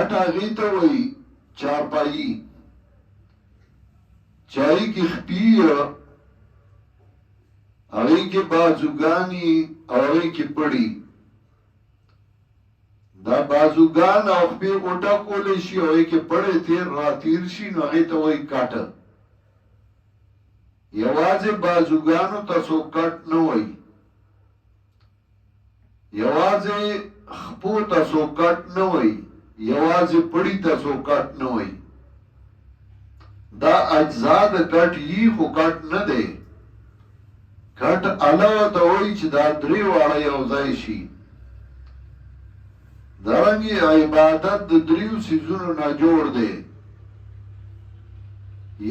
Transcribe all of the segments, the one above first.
کټ هغې ته وایي چارپایي چې هغې کې خپي هغې کې بازوګانې او هغې کې پړي دا بازوګان او خپې غوټه کولی شي او هغې کې پړی تیر را تیر شي نو هغې ته وایي کټ یوازې بازوګانو ته څوک کټ نه وایي یوازې خپو ته څوک کټ نه وایي یوازې پړي ته څوک کټ نه وایي دا اجزا د کټ یي خو کټ نه دی کټ علاوه ته وایي چې دا درې واړه یو ځای شي دارنګې عبادت د دریو څیزونو نه جوړ دی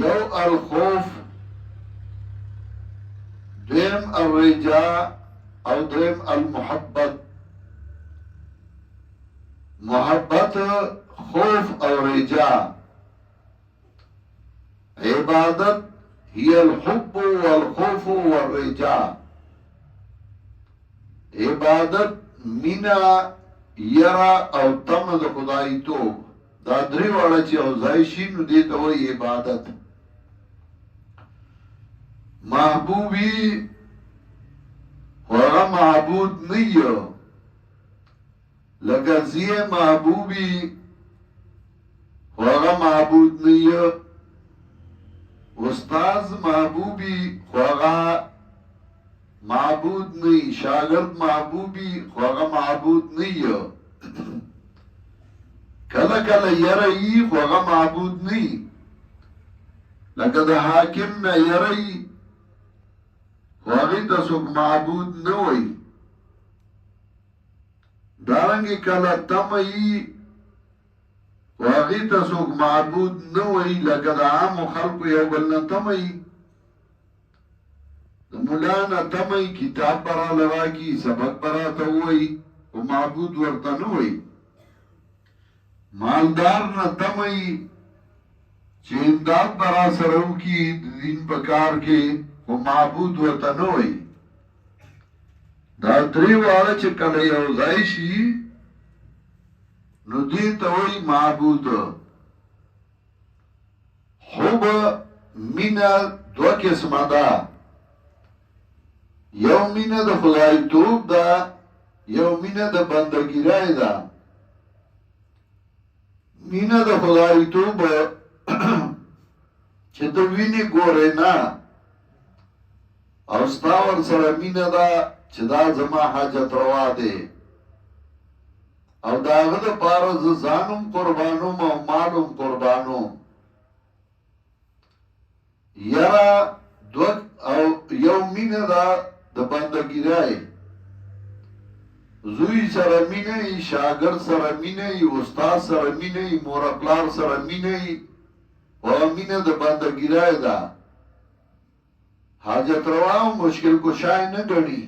یو الخوف دویم الرجاء او دریم المحبت محبت خوف او رجاء عبادت هي الحب والخوف والرجاء عبادت مینا یرا او تم د خدای توب دا درې واړه چې او ځای شي نو دې ته وایي عبادت محبوبي هغه معبود نه یو لکه زیه محبوبي هغه معبود نه یو استاز محبوبي هغه معبود نه شاگرد محبوبي هغه معبود نه یو کله کله یره یي هغه معبود نه لکه د حاکم نه یره یي هغه د څوک معبود نه وي دارنګه کله تمي هغه د څوک معبود نه وي لکه د عام خلکو یو بل نه تمي د مولانا تمي کتاب برا لوا کی سبق برا ته وي او معبود ورته نه وي مالدار نه تمي چې امداد برا سره کی دین په کار کې او معبود ورته نه وي دا درې واړه چې کله یو ځای شي نو دې ته وایي معبود حب مینه دوه قسمه ده یو مینه د خدای توب ده یو مینه د بندګیرای ده مینه د خدای توب چې ته ویني ګورې نه او ستا ور سره مینه ده چې دا زما حاجت روا دی او د هغه دپاره زه ځانم قربانوم او مالم قربانوم یره او یو مینه ده د بندګیرای زوی سره مینه ای شاګرد سره مینه ای استاد سره مینه ای مور پلار سره مینه ای او مینه د بندګیرای ده حاجت روا او مشکل کشای نه ګڼي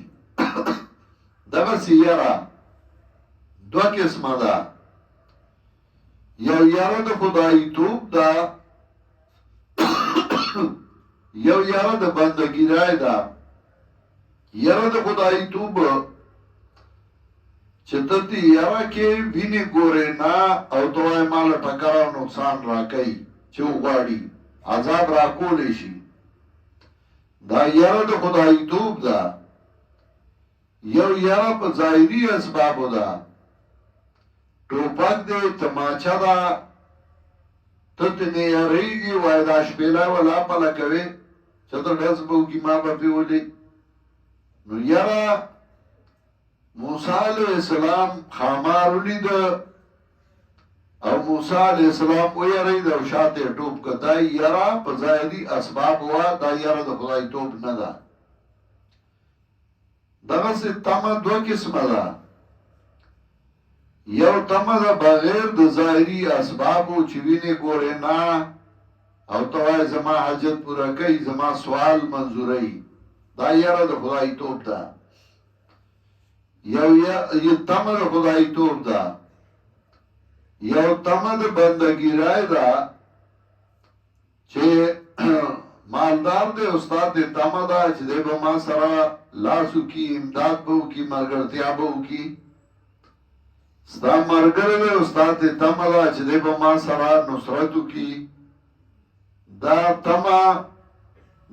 دغه سیاره دوه قسمه ده یو یاره د خدای توب ده یو یاره د بندګیرای ده یاره د خدای توب چې ته دې یاره کې وینې ګورې نه او ته وایې ماله ټکر او نقصان راکوي چې وغواړي عذاب راکولی شي دا یاره د خدای توب ده یو یاره په ظاهري اسبابو ده ټوپک دی تماچه ده ته ترې یریږي وایي دا شپېلی ولا پله کوې چې ته ډز به وکړي ما به پې ولې نو یاره موسی علیه السلام خامار ولیده او موسی علیه السلام ویرید او شاته ټوپ که دا یره په ظاهري اسباب وه دا یره د خدای توب نه ده دغسې تمه دوه قسمه ده یو تمه ده بغیر د ظاهري اسبابو چې وینې ګورې نه او ته وایې زما حاجت پوره کوي زما سوال منظوروي دا یره د خدای توب ده یو تمه د خدای توب ده یو تمه د بندګیرای ده چې مالدار دی استاد دی تمه ده چې دی به ما سره لاس وکړي امداد به وکړي ملګرتیا به وکړي ستا ملګری دی او ستا ته تمه ده چې دی به ما سره نصرت وکړي. دا تمه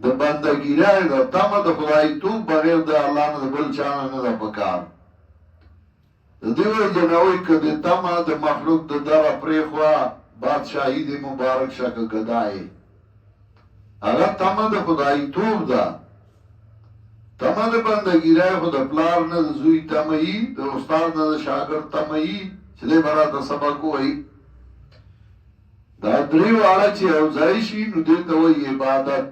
د بندګیرۍ ده، تمه د خدایتوب بغیر د الله نه د بل چا نه ده پکار. د دې وجې نه وایي که د تمه د مخلوق د دره پرېښوه بادشاهي دې مبارک شه که ګدا یې. هغه تمه د خدایتوب ده. تمه د بندګیرۍ خو د پلار نه د زوی تمه یي، د استاد نه د شاګرد تمه یي چې دی به راته سبق ووایي. دا درې واړه چې یو ځای شي نو دې ته وایي عبادت.